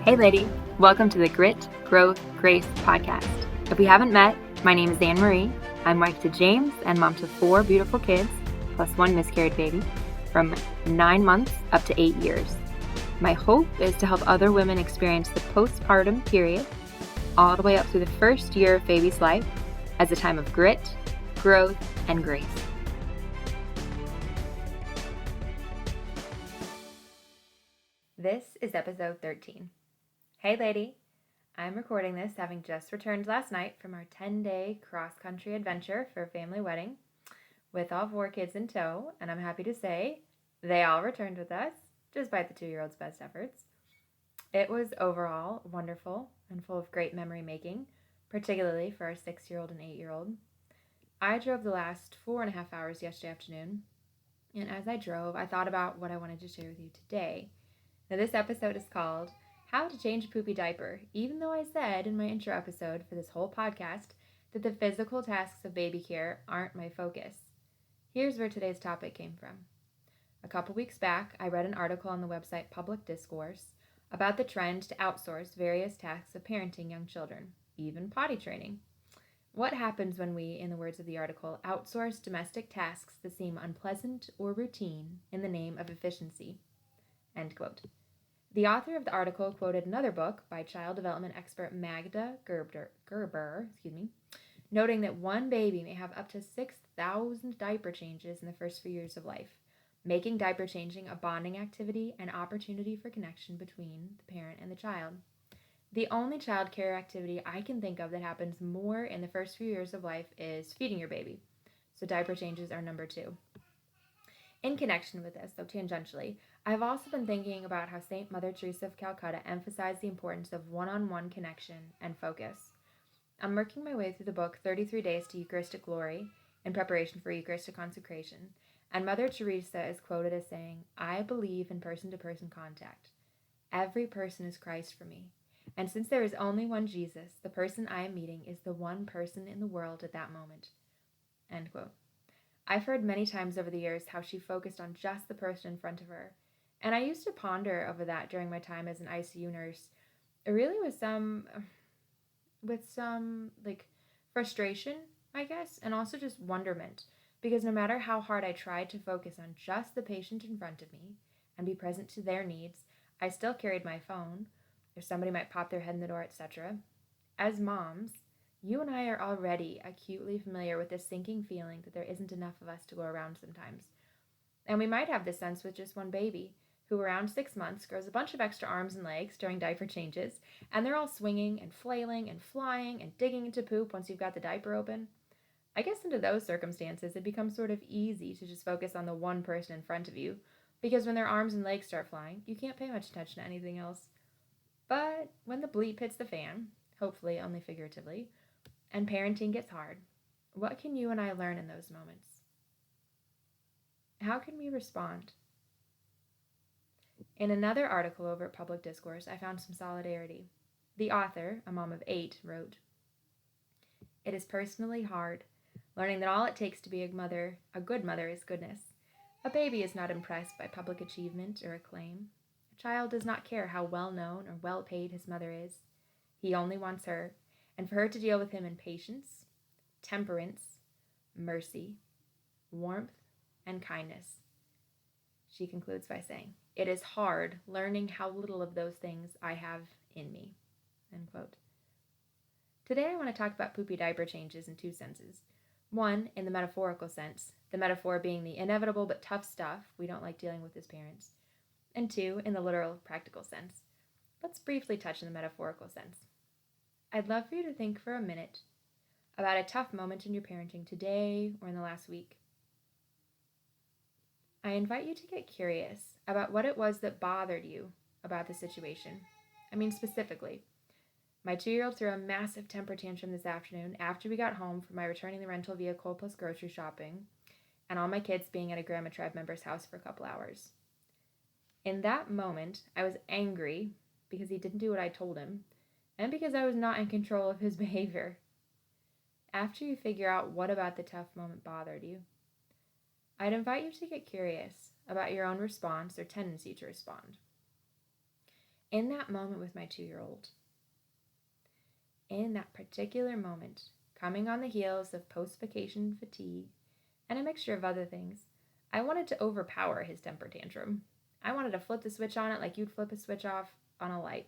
Hey lady, welcome to the Grit, Growth, Grace podcast. If we haven't met, my name is Anne Marie. I'm wife to James and mom to 4 beautiful kids, plus 1 miscarried baby, from 9 months up to 8 years. My hope is to help other women experience the postpartum period all the way up through the first year of baby's life as a time of grit, growth, and grace. This is episode 13. Hey lady, I'm recording this having just returned last night from our 10-day cross-country adventure for a family wedding with all 4 kids in tow, and I'm happy to say they all returned with us, despite the 2-year-old's best efforts. It was overall wonderful and full of great memory making, particularly for our 6-year-old and 8-year-old. I drove the last 4.5 hours yesterday afternoon, and as I drove, I thought about what I wanted to share with you today. Now, this episode is called How to Change a Poopy Diaper, even though I said in my intro episode for this whole podcast that the physical tasks of baby care aren't my focus. Here's where today's topic came from. A couple weeks back, I read an article on the website Public Discourse about the trend to outsource various tasks of parenting young children, even potty training. What happens when we, in the words of the article, outsource domestic tasks that seem unpleasant or routine in the name of efficiency? End quote. The author of the article quoted another book by child development expert Magda Gerber, noting that one baby may have up to 6,000 diaper changes in the first few years of life, making diaper changing a bonding activity and opportunity for connection between the parent and the child. The only child care activity I can think of that happens more in the first few years of life is feeding your baby, so diaper changes are number 2. In connection with this, though tangentially, I've also been thinking about how St. Mother Teresa of Calcutta emphasized the importance of one-on-one connection and focus. I'm working my way through the book 33 Days to Eucharistic Glory in preparation for Eucharistic consecration, and Mother Teresa is quoted as saying, "I believe in person-to-person contact. Every person is Christ for me, and since there is only one Jesus, the person I am meeting is the one person in the world at that moment." End quote. I've heard many times over the years how she focused on just the person in front of her, and I used to ponder over that during my time as an ICU nurse, really with some frustration, I guess, and also just wonderment, because no matter how hard I tried to focus on just the patient in front of me and be present to their needs, I still carried my phone, or somebody might pop their head in the door, etc. As moms, you and I are already acutely familiar with this sinking feeling that there isn't enough of us to go around sometimes. And we might have this sense with just one baby, who around 6 months grows a bunch of extra arms and legs during diaper changes, and they're all swinging and flailing and flying and digging into poop once you've got the diaper open. I guess under those circumstances, it becomes sort of easy to just focus on the one person in front of you, because when their arms and legs start flying, you can't pay much attention to anything else. But when the bleep hits the fan, hopefully only figuratively, and parenting gets hard, what can you and I learn in those moments? How can we respond? In another article over at Public Discourse, I found some solidarity. The author, a mom of 8, wrote, "It is personally hard, learning that all it takes to be a good mother is goodness. A baby is not impressed by public achievement or acclaim. A child does not care how well known or well paid his mother is. He only wants her, and for her to deal with him in patience, temperance, mercy, warmth, and kindness." She concludes by saying, "It is hard learning how little of those things I have in me." End quote. Today I want to talk about poopy diaper changes in 2 senses. One, in the metaphorical sense, the metaphor being the inevitable but tough stuff we don't like dealing with as parents. And 2, in the literal, practical sense. Let's briefly touch on the metaphorical sense. I'd love for you to think for a minute about a tough moment in your parenting today or in the last week. I invite you to get curious about what it was that bothered you about the situation. I mean, specifically, my 2-year-old threw a massive temper tantrum this afternoon after we got home from my returning the rental vehicle plus grocery shopping, and all my kids being at a Grandma Tribe member's house for a couple hours. In that moment, I was angry because he didn't do what I told him, and because I was not in control of his behavior. After you figure out what about the tough moment bothered you, I'd invite you to get curious about your own response or tendency to respond. In that moment with my 2-year-old, in that particular moment, coming on the heels of post-vacation fatigue and a mixture of other things, I wanted to overpower his temper tantrum. I wanted to flip the switch on it like you'd flip a switch off on a light.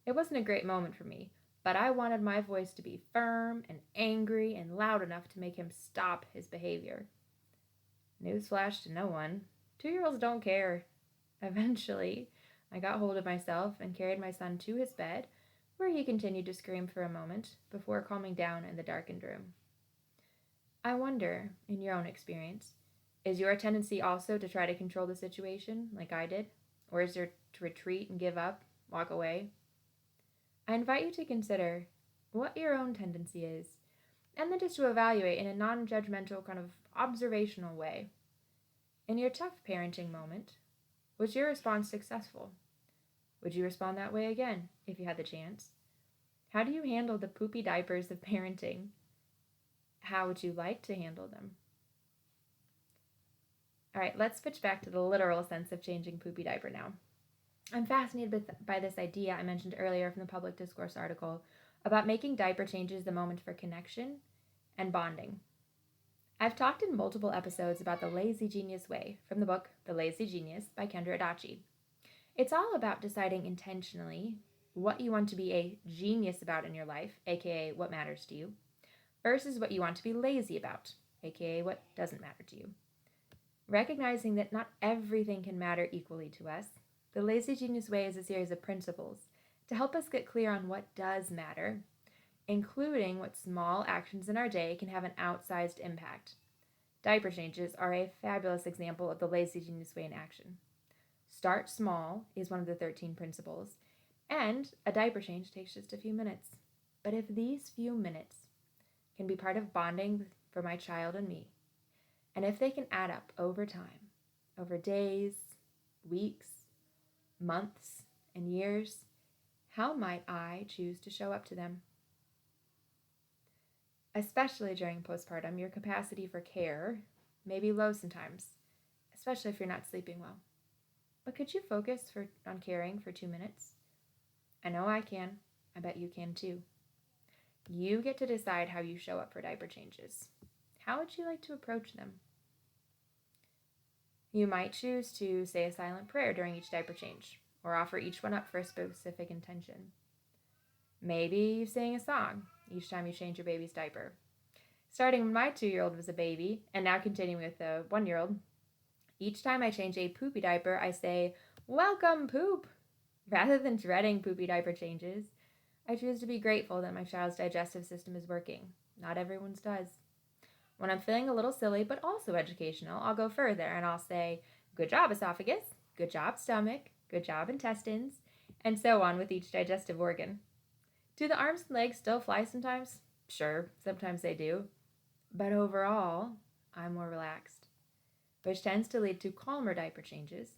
It wasn't a great moment for me, but I wanted my voice to be firm and angry and loud enough to make him stop his behavior. Newsflash to no one. 2-year-olds don't care. Eventually, I got hold of myself and carried my son to his bed, where he continued to scream for a moment before calming down in the darkened room. I wonder, in your own experience, is your tendency also to try to control the situation like I did? Or is there to retreat and give up, walk away? I invite you to consider what your own tendency is, and then just to evaluate in a non-judgmental kind of observational way. In your tough parenting moment, was your response successful? Would you respond that way again if you had the chance? How do you handle the poopy diapers of parenting? How would you like to handle them? All right, let's switch back to the literal sense of changing poopy diaper now. I'm fascinated by this idea I mentioned earlier from the Public Discourse article about making diaper changes the moment for connection and bonding. I've talked in multiple episodes about the lazy genius way from the book The Lazy Genius by Kendra Adachi. It's all about deciding intentionally what you want to be a genius about in your life, aka what matters to you, versus what you want to be lazy about, aka what doesn't matter to you. Recognizing that not everything can matter equally to us, the Lazy Genius Way is a series of principles to help us get clear on what does matter, including what small actions in our day can have an outsized impact. Diaper changes are a fabulous example of the Lazy Genius Way in action. Start small is one of the 13 principles, and a diaper change takes just a few minutes. But if these few minutes can be part of bonding for my child and me, and if they can add up over time, over days, weeks, months, and years, how might I choose to show up to them? Especially during postpartum, your capacity for care may be low sometimes, especially if you're not sleeping well. But could you focus on caring for 2 minutes? I know I can. I bet you can too. You get to decide how you show up for diaper changes. How would you like to approach them? You might choose to say a silent prayer during each diaper change, or offer each one up for a specific intention. Maybe you sing a song each time you change your baby's diaper. Starting when my 2-year-old was a baby, and now continuing with the 1-year-old, each time I change a poopy diaper, I say, "Welcome, poop!" Rather than dreading poopy diaper changes, I choose to be grateful that my child's digestive system is working. Not everyone's does. When I'm feeling a little silly, but also educational, I'll go further and I'll say, "Good job, esophagus. Good job, stomach. Good job, intestines," and so on with each digestive organ. Do the arms and legs still fly sometimes? Sure, sometimes they do. But overall, I'm more relaxed, which tends to lead to calmer diaper changes,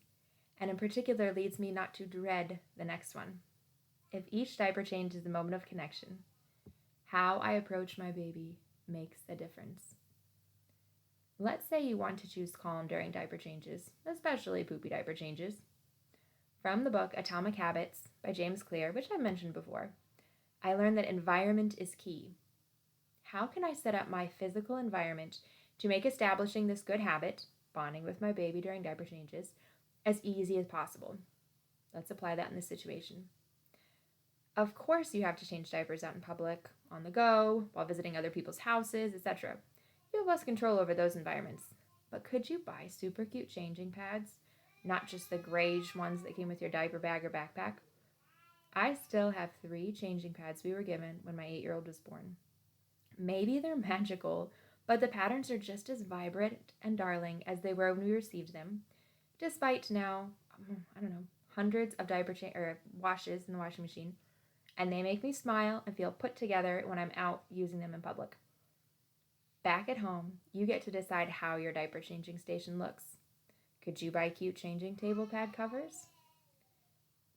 and in particular leads me not to dread the next one. If each diaper change is a moment of connection, how I approach my baby makes a difference. Let's say you want to choose calm during diaper changes, especially poopy diaper changes. From the book Atomic Habits by James Clear, which I've mentioned before, I learned that environment is key. How can I set up my physical environment to make establishing this good habit, bonding with my baby during diaper changes, as easy as possible? Let's apply that in this situation. Of course, you have to change diapers out in public, on the go, while visiting other people's houses, etc. You have less control over those environments. But could you buy super cute changing pads? Not just the grayish ones that came with your diaper bag or backpack. I still have 3 changing pads we were given when my 8-year-old was born. Maybe they're magical, but the patterns are just as vibrant and darling as they were when we received them, despite now, hundreds of washes in the washing machine, and they make me smile and feel put together when I'm out using them in public. Back at home, you get to decide how your diaper changing station looks. Could you buy cute changing table pad covers?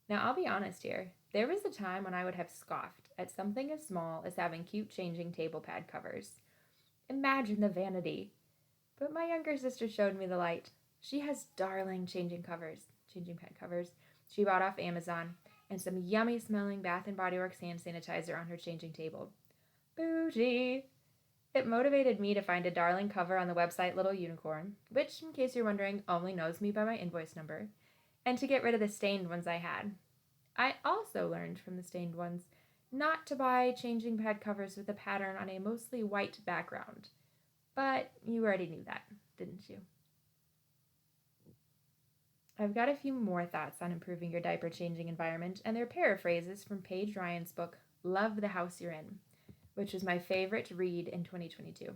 Now, I'll be honest here. There was a time when I would have scoffed at something as small as having cute changing table pad covers. Imagine the vanity. But my younger sister showed me the light. She has darling changing pad covers she bought off Amazon, and some yummy smelling Bath & Body Works hand sanitizer on her changing table. Bougie! It motivated me to find a darling cover on the website Little Unicorn, which, in case you're wondering, only knows me by my invoice number, and to get rid of the stained ones I had. I also learned from the stained ones not to buy changing pad covers with a pattern on a mostly white background. But you already knew that, didn't you? I've got a few more thoughts on improving your diaper changing environment, and they're paraphrases from Paige Ryan's book, Love the House You're In, which was my favorite read in 2022.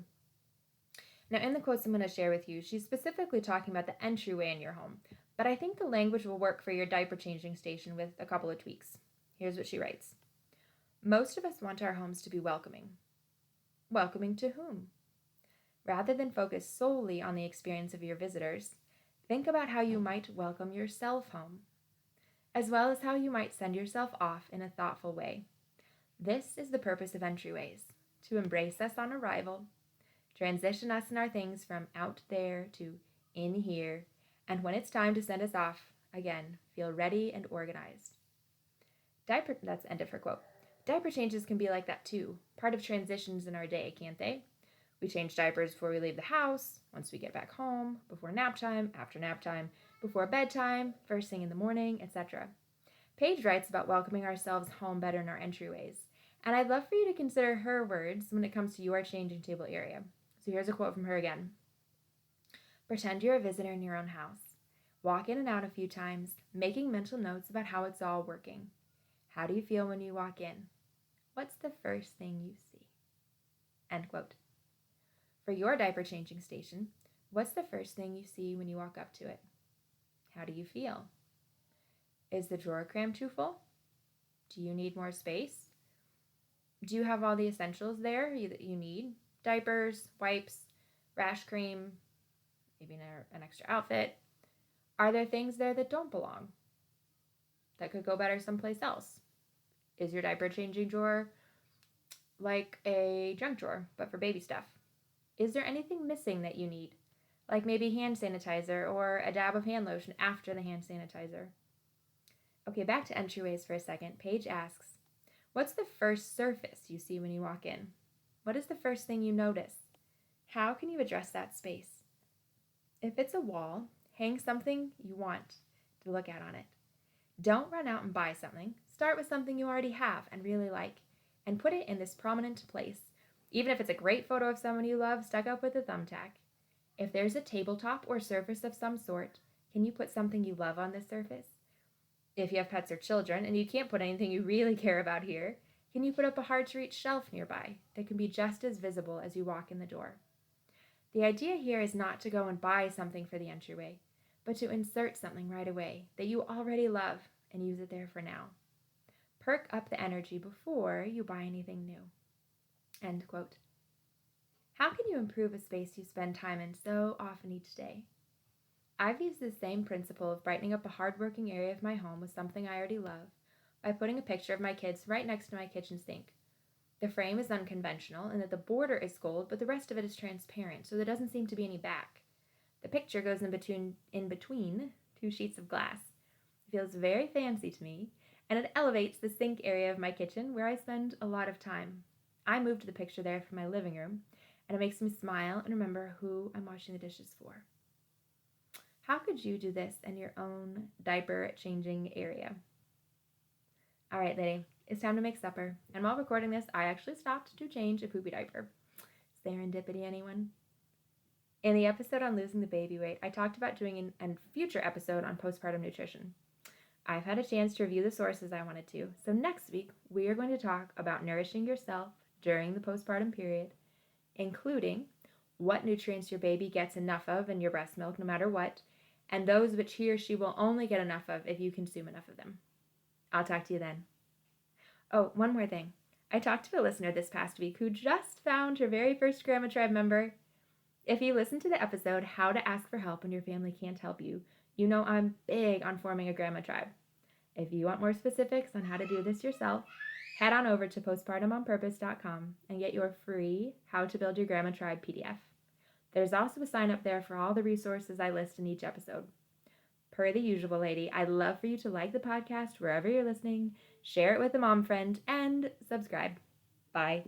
Now, in the quotes I'm going to share with you, she's specifically talking about the entryway in your home, but I think the language will work for your diaper changing station with a couple of tweaks. Here's what she writes. Most of us want our homes to be welcoming. Welcoming to whom? Rather than focus solely on the experience of your visitors, think about how you might welcome yourself home, as well as how you might send yourself off in a thoughtful way. This is the purpose of entryways, to embrace us on arrival, transition us and our things from out there to in here, and when it's time to send us off, again, feel ready and organized. That's the end of her quote. Diaper changes can be like that too, part of transitions in our day, can't they? We change diapers before we leave the house, once we get back home, before nap time, after nap time, before bedtime, first thing in the morning, etc. Paige writes about welcoming ourselves home better in our entryways, and I'd love for you to consider her words when it comes to your changing table area. So here's a quote from her again. Pretend you're a visitor in your own house. Walk in and out a few times, making mental notes about how it's all working. How do you feel when you walk in? What's the first thing you see? End quote. For your diaper changing station, what's the first thing you see when you walk up to it? How do you feel? Is the drawer crammed too full? Do you need more space? Do you have all the essentials there that you need? Diapers, wipes, rash cream, maybe an extra outfit. Are there things there that don't belong? That could go better someplace else? Is your diaper changing drawer like a junk drawer, but for baby stuff? Is there anything missing that you need? Like maybe hand sanitizer or a dab of hand lotion after the hand sanitizer? Okay, back to entryways for a second. Paige asks, what's the first surface you see when you walk in? What is the first thing you notice? How can you address that space? If it's a wall, hang something you want to look at on it. Don't run out and buy something. Start with something you already have and really like, and put it in this prominent place. Even if it's a great photo of someone you love stuck up with a thumbtack. If there's a tabletop or surface of some sort, can you put something you love on this surface? If you have pets or children and you can't put anything you really care about here, can you put up a hard-to-reach shelf nearby that can be just as visible as you walk in the door? The idea here is not to go and buy something for the entryway, but to insert something right away that you already love and use it there for now. Perk up the energy before you buy anything new. End quote. How can you improve a space you spend time in so often each day? I've used the same principle of brightening up a hard-working area of my home with something I already love by putting a picture of my kids right next to my kitchen sink. The frame is unconventional in that the border is gold, but the rest of it is transparent, so there doesn't seem to be any back. The picture goes in between two sheets of glass. It feels very fancy to me, and it elevates the sink area of my kitchen where I spend a lot of time. I moved the picture there from my living room, and it makes me smile and remember who I'm washing the dishes for. How could you do this in your own diaper changing area? All right, lady, it's time to make supper. And while recording this, I actually stopped to change a poopy diaper. Serendipity, anyone? In the episode on losing the baby weight, I talked about doing a future episode on postpartum nutrition. I've had a chance to review the sources I wanted to, so next week we are going to talk about nourishing yourself during the postpartum period, including what nutrients your baby gets enough of in your breast milk no matter what, and those which he or she will only get enough of if you consume enough of them. I'll talk to you then. Oh, one more thing. I talked to a listener this past week who just found her very first Grandma Tribe member. If you listen to the episode, How to Ask for Help When Your Family Can't Help You, you know I'm big on forming a Grandma Tribe. If you want more specifics on how to do this yourself, head on over to postpartumonpurpose.com and get your free How to Build Your Grandma Tribe PDF. There's also a sign up there for all the resources I list in each episode. per the usual, lady, I'd love for you to like the podcast wherever you're listening, share it with a mom friend, and subscribe. Bye.